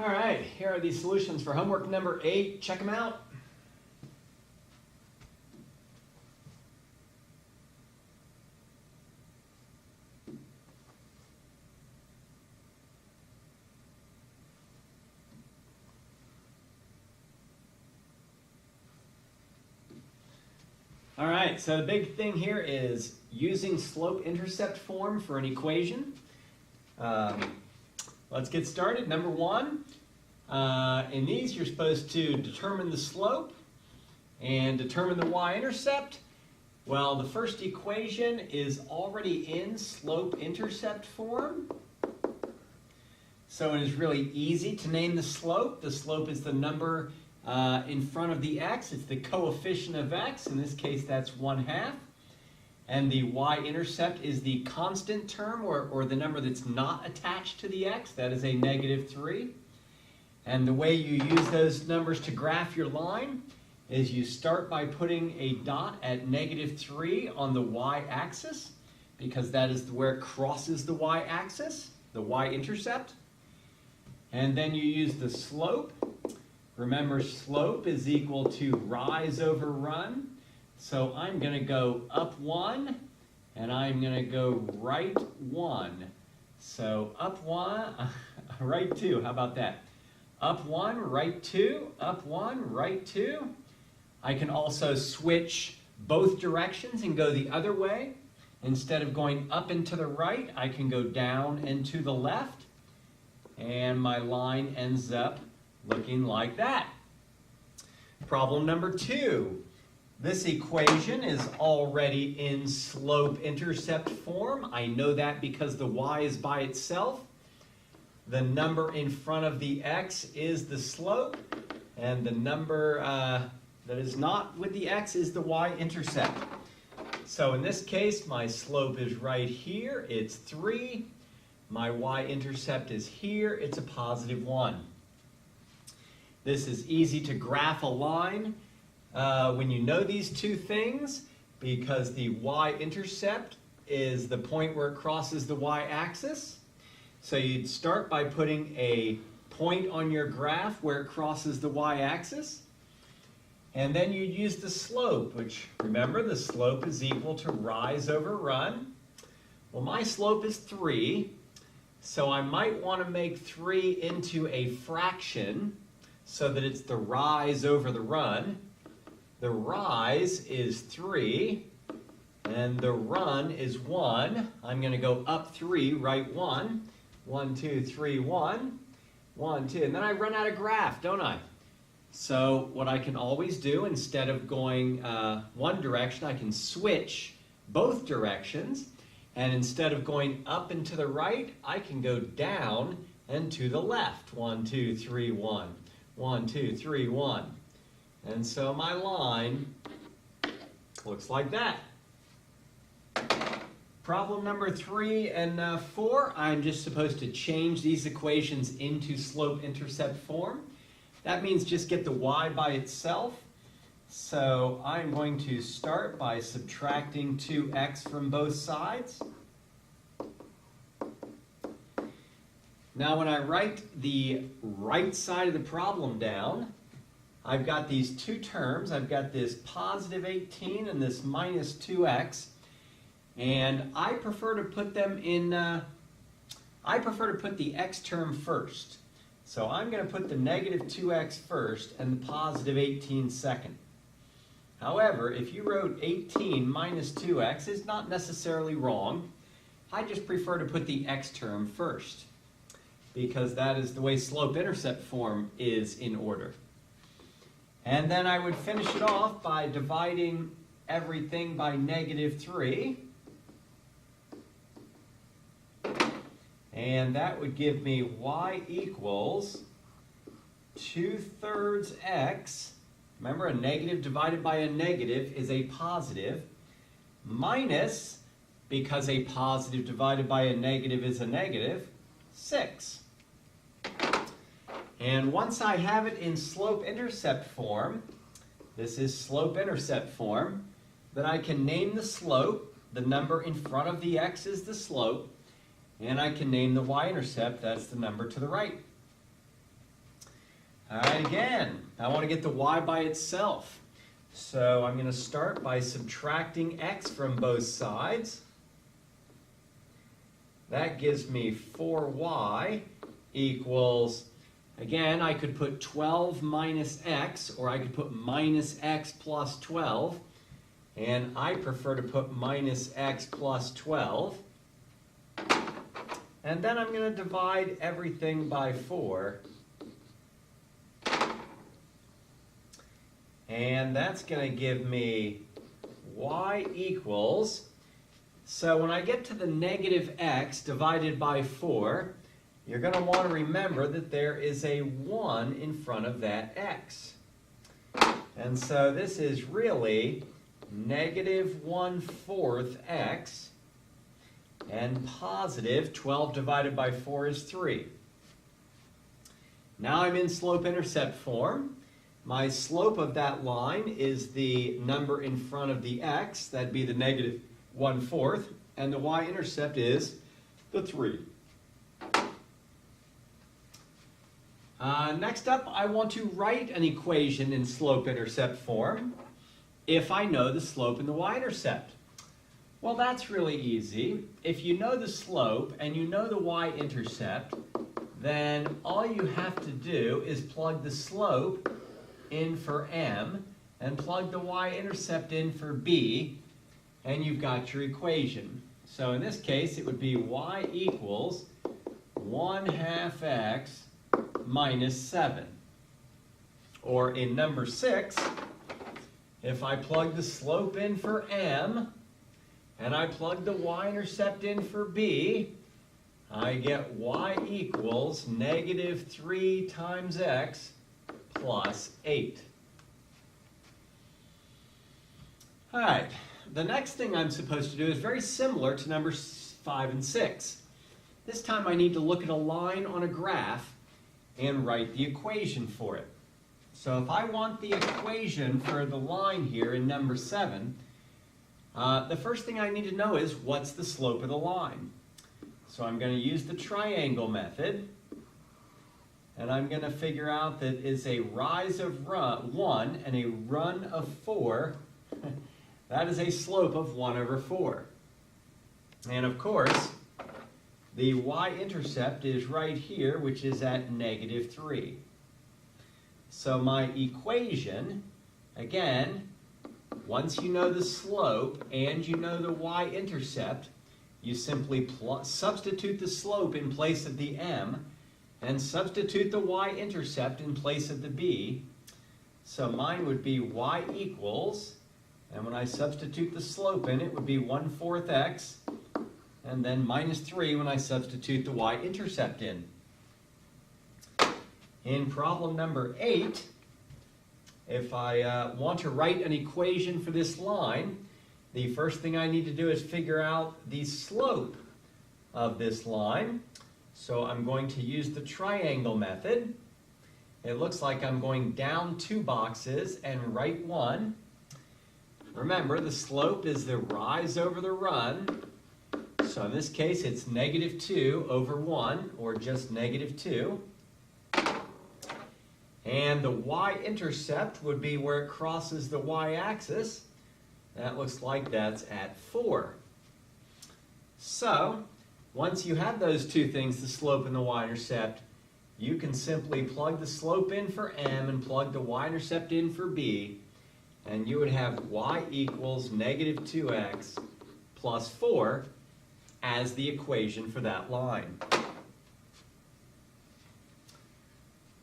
All right, here are the solutions for homework number 8. Check them out. All right, so the big thing here is using slope-intercept form for an equation. Let's get started. Number 1, in these you're supposed to determine the slope and determine the y-intercept. Well, the first equation is already in slope-intercept form. So it is really easy to name the slope. The slope is the number in front of the x. It's the coefficient of x. In this case, that's 1/2. And the y-intercept is the constant term, or the number that's not attached to the x. That is a -3. And the way you use those numbers to graph your line is you start by putting a dot at -3 on the y-axis, because that is where it crosses the y-axis, the y-intercept. And then you use the slope. Remember, slope is equal to rise over run. So I'm going to go up 1, and I'm going to go right 1. So up 1, right 2. How about that? Up 1, right 2, up 1, right 2. I can also switch both directions and go the other way. Instead of going up and to the right, I can go down and to the left. And my line ends up looking like that. Problem number 2. This equation is already in slope-intercept form. I know that because the y is by itself. The number in front of the x is the slope, and the number that is not with the x is the y-intercept. So in this case, my slope is right here. It's 3. My y-intercept is here. It's a +1. This is easy to graph a line when you know these two things, because the y-intercept is the point where it crosses the y-axis. So you'd start by putting a point on your graph where it crosses the y-axis. And then you'd use the slope, which, remember, the slope is equal to rise over run. Well, my slope is 3, so I might want to make 3 into a fraction so that it's the rise over the run. The rise is 3, and the run is 1. I'm going to go up 3, right 1. 1, 2, 3, 1. 1, 2. And then I run out of graph, don't I? So what I can always do, instead of going one direction, I can switch both directions. And instead of going up and to the right, I can go down and to the left. 1, 2, 3, 1. 1, 2, 3, 1. And so my line looks like that. Problem number 3 and 4, I'm just supposed to change these equations into slope-intercept form. That means just get the y by itself. So I'm going to start by subtracting 2x from both sides. Now when I write the right side of the problem down, I've got these two terms. I've got this +18 and this -2x. And I prefer to put them in, I prefer to put the x term first. So I'm going to put the -2x first and the +18 second. However, if you wrote 18 minus 2x, it's not necessarily wrong. I just prefer to put the x term first, because that is the way slope-intercept form is in order. And then I would finish it off by dividing everything by -3. And that would give me y equals 2/3 x. Remember, a negative divided by a negative is a positive, minus, because a positive divided by a negative is a negative, 6. And once I have it in slope-intercept form, this is slope-intercept form, then I can name the slope. The number in front of the x is the slope, and I can name the y-intercept. That's the number to the right. All right, again, I want to get the y by itself. So I'm going to start by subtracting x from both sides. That gives me 4y equals, again, I could put 12 minus x, or I could put minus x plus 12. And I prefer to put minus x plus 12. And then I'm going to divide everything by 4. And that's going to give me y equals, so when I get to the negative x divided by 4, you're going to want to remember that there is a 1 in front of that x. And so this is really negative 1/4 x, and positive 12 divided by 4 is 3. Now I'm in slope-intercept form. My slope of that line is the number in front of the x, that'd be the negative 1/4, and the y-intercept is the 3. Next up, I want to write an equation in slope-intercept form if I know the slope and the y-intercept. Well, that's really easy. If you know the slope and you know the y-intercept, then all you have to do is plug the slope in for m and plug the y-intercept in for b, and you've got your equation. So in this case, it would be y equals 1/2 x minus 7. Or in number 6, if I plug the slope in for m and I plug the y-intercept in for b, I get y equals negative 3 times x plus 8. All right, the next thing I'm supposed to do is very similar to numbers 5 and 6. This time I need to look at a line on a graph and write the equation for it. So if I want the equation for the line here in number 7, the first thing I need to know is what's the slope of the line. So I'm going to use the triangle method, and I'm going to figure out that it's a rise of 1 and a run of 4. That is a slope of 1/4. And of course, the y-intercept is right here, which is at negative 3. So my equation, again, once you know the slope and you know the y-intercept, you simply substitute the slope in place of the m and substitute the y-intercept in place of the b. So mine would be y equals, and when I substitute the slope in, it would be 1/4 x, and then minus 3 when I substitute the y-intercept in. In problem number 8, if I want to write an equation for this line, the first thing I need to do is figure out the slope of this line. So I'm going to use the triangle method. It looks like I'm going down 2 boxes and right 1. Remember, the slope is the rise over the run. So in this case, it's negative 2 over 1, or just negative 2. And the y-intercept would be where it crosses the y-axis. That looks like that's at 4. So, once you have those two things, the slope and the y-intercept, you can simply plug the slope in for m and plug the y-intercept in for b, and you would have y equals negative 2x plus 4 as the equation for that line.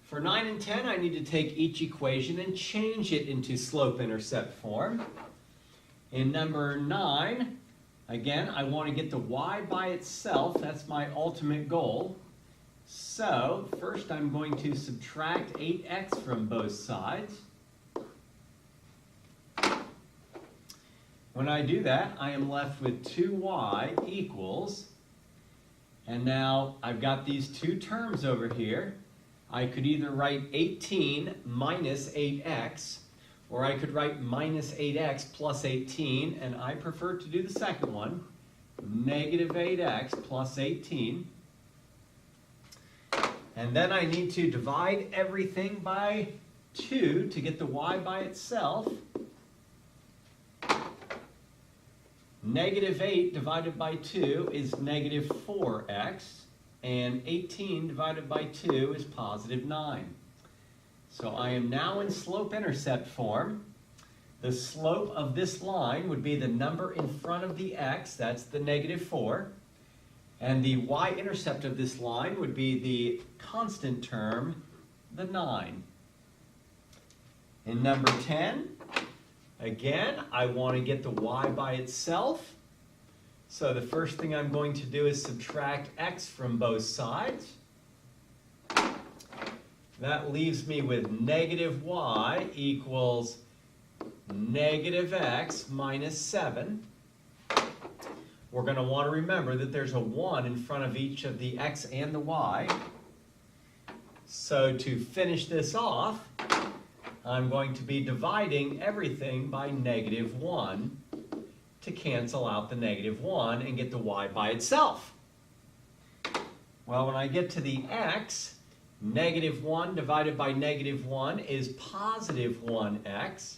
For 9 and 10, I need to take each equation and change it into slope-intercept form. In number 9, again, I want to get the y by itself. That's my ultimate goal. So, first I'm going to subtract 8x from both sides. When I do that, I am left with 2y equals, and now I've got these two terms over here. I could either write 18 minus 8x, or I could write minus 8x plus 18, and I prefer to do the second one, negative 8x plus 18. And then I need to divide everything by 2 to get the y by itself. Negative 8 divided by 2 is negative 4x, and 18 divided by 2 is positive 9. So I am now in slope-intercept form. The slope of this line would be the number in front of the x, that's the negative 4, and the y-intercept of this line would be the constant term, the 9. In number 10, again, I want to get the y by itself. So the first thing I'm going to do is subtract x from both sides. That leaves me with negative y equals negative x minus 7. We're going to want to remember that there's a 1 in front of each of the x and the y. So to finish this off, I'm going to be dividing everything by negative 1 to cancel out the negative 1 and get the y by itself. Well, when I get to the x, negative 1 divided by negative 1 is positive 1x.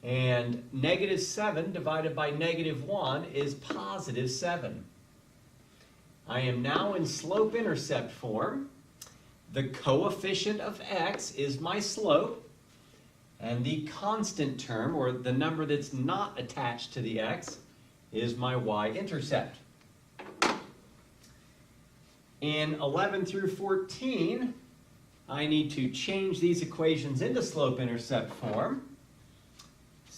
And negative 7 divided by negative 1 is positive 7. I am now in slope-intercept form. The coefficient of x is my slope, and the constant term, or the number that's not attached to the x, is my y-intercept. In 11 through 14, I need to change these equations into slope-intercept form.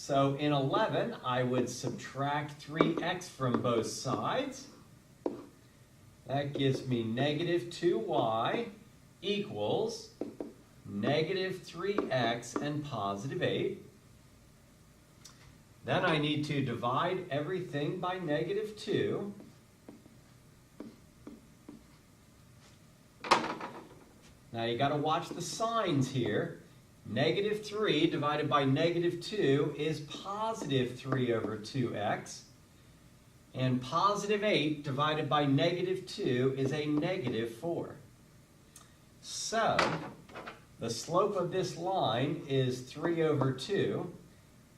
So in 11, I would subtract 3x from both sides. That gives me negative 2y equals negative 3x and positive 8. Then I need to divide everything by negative 2. Now you got to watch the signs here. Negative 3 divided by negative 2 is positive 3 over 2x. And positive 8 divided by negative 2 is a negative 4. So, the slope of this line is 3 over 2,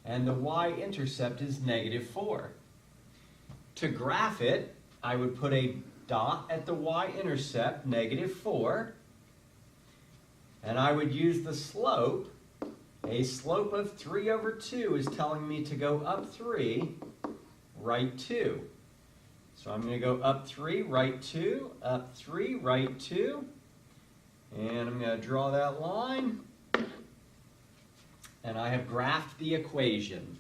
and the y-intercept is negative 4. To graph it, I would put a dot at the y-intercept, negative 4, and I would use the slope. A slope of 3 over 2 is telling me to go up 3, right 2. So I'm going to go up 3, right 2, up 3, right 2. And I'm going to draw that line. And I have graphed the equation.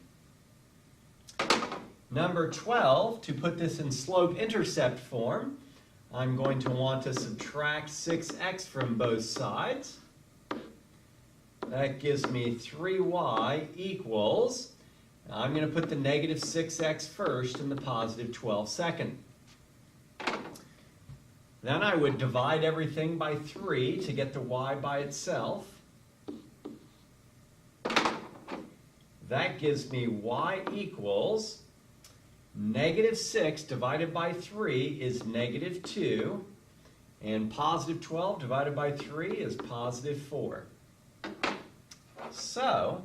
Number 12, to put this in slope-intercept form, I'm going to want to subtract 6x from both sides. That gives me 3y equals, I'm going to put the negative 6x first and the positive 12 second. Then I would divide everything by 3 to get the y by itself. That gives me y equals negative 6 divided by 3 is negative 2, and positive 12 divided by 3 is positive 4. So,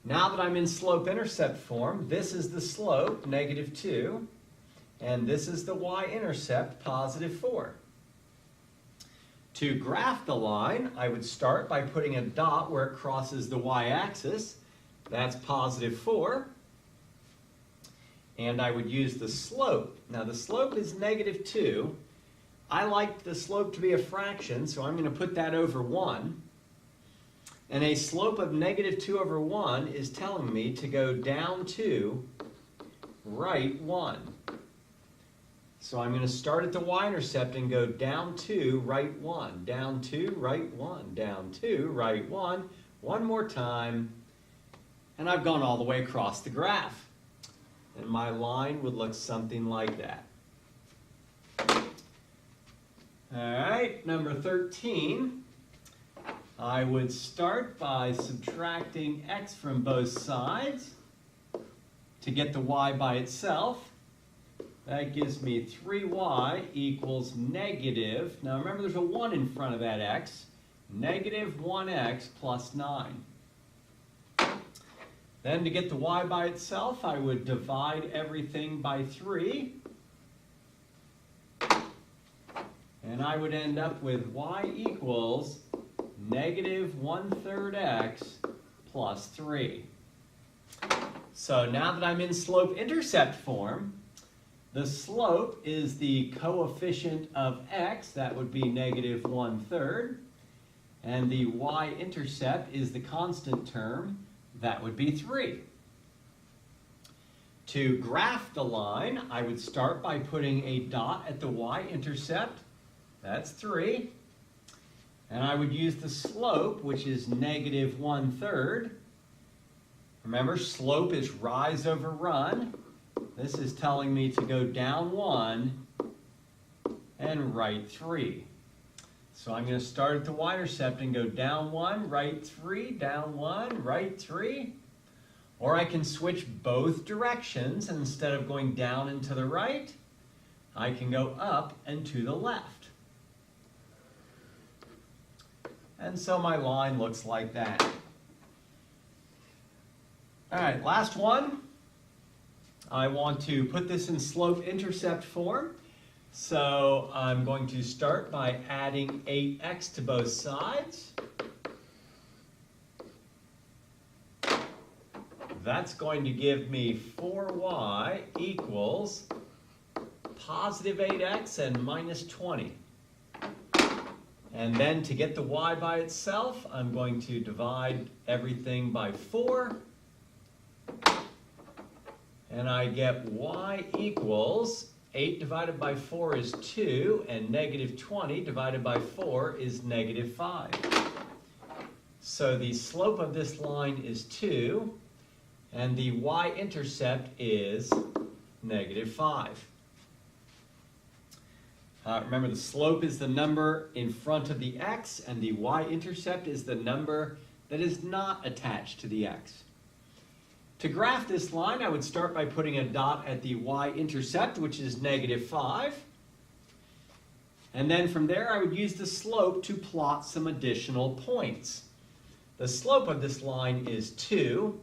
now that I'm in slope-intercept form, this is the slope, negative 2, and this is the y-intercept, positive 4. To graph the line, I would start by putting a dot where it crosses the y-axis. That's positive 4. And I would use the slope. Now the slope is negative 2. I like the slope to be a fraction, so I'm going to put that over 1. And a slope of negative 2 over 1 is telling me to go down 2, right 1. So I'm going to start at the y-intercept and go down 2, right 1, down 2, right 1, down 2, right 1. One more time. And I've gone all the way across the graph. And my line would look something like that. All right, number 13. I would start by subtracting x from both sides to get the y by itself. That gives me 3y equals negative, now remember there's a 1 in front of that x, negative 1x plus 9. Then to get the y by itself, I would divide everything by 3. And I would end up with y equals negative 1/3 x plus 3. So now that I'm in slope-intercept form, the slope is the coefficient of x, that would be negative 1/3, and the y-intercept is the constant term, that would be 3. To graph the line, I would start by putting a dot at the y-intercept, that's 3, and I would use the slope, which is negative 1/3. Remember, slope is rise over run. This is telling me to go down 1 and right 3. So I'm going to start at the y-intercept and go down 1, right 3, down 1, right 3. Or I can switch both directions, and instead of going down and to the right, I can go up and to the left. And so my line looks like that. All right, last one. I want to put this in slope-intercept form. So I'm going to start by adding 8x to both sides. That's going to give me 4y equals positive 8x and minus 20. And then to get the y by itself, I'm going to divide everything by 4. And I get y equals 8 divided by 4 is 2, and negative 20 divided by 4 is negative 5. So the slope of this line is 2, and the y-intercept is negative 5. Remember, the slope is the number in front of the x, and the y-intercept is the number that is not attached to the x. To graph this line, I would start by putting a dot at the y-intercept, which is negative 5. And then from there, I would use the slope to plot some additional points. The slope of this line is 2,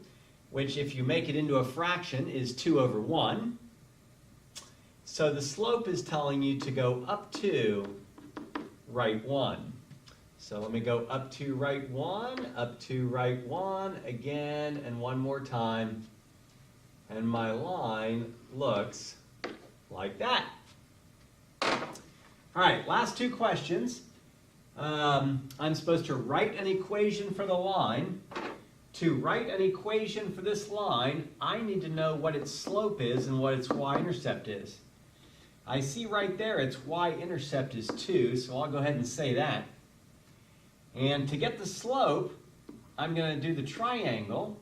which if you make it into a fraction is 2 over 1. So the slope is telling you to go up to right 1. So let me go up to right 1, up to right 1, again, and one more time. And my line looks like that. All right, last two questions. I'm supposed to write an equation for the line. To write an equation for this line, I need to know what its slope is and what its y-intercept is. I see right there its y-intercept is 2, so I'll go ahead and say that. And to get the slope, I'm going to do the triangle,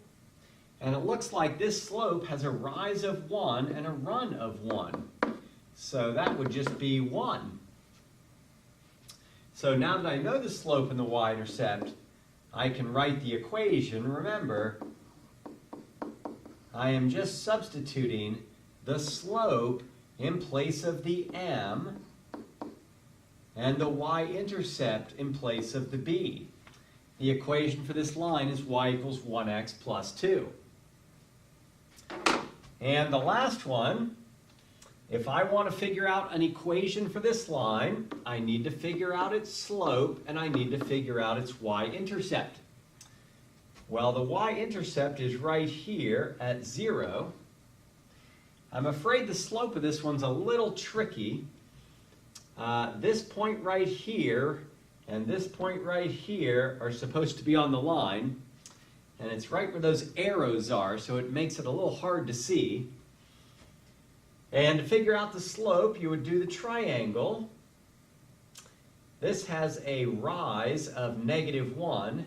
and it looks like this slope has a rise of 1 and a run of 1. So that would just be 1. So now that I know the slope and the y-intercept, I can write the equation. Remember, I am just substituting the slope in place of the m and the y-intercept in place of the b. The equation for this line is y equals 1x plus 2. And the last one, if I want to figure out an equation for this line, I need to figure out its slope and I need to figure out its y-intercept. Well, the y-intercept is right here at 0. I'm afraid the slope of this one's a little tricky. This point right here and this point right here are supposed to be on the line, and it's right where those arrows are, so it makes it a little hard to see. And to figure out the slope, you would do the triangle. This has a rise of negative 1,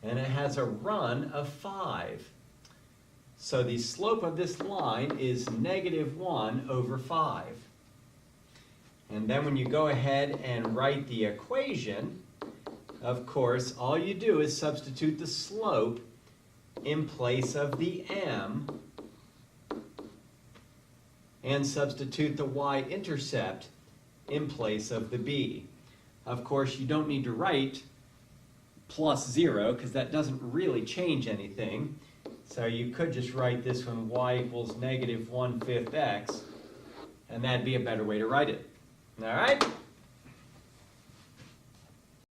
and it has a run of 5. So the slope of this line is negative 1 over 5. And then when you go ahead and write the equation, of course, all you do is substitute the slope in place of the m and substitute the y-intercept in place of the b. Of course, you don't need to write plus 0 because that doesn't really change anything. So you could just write this one y equals negative 1/5 x, and that'd be a better way to write it. All right?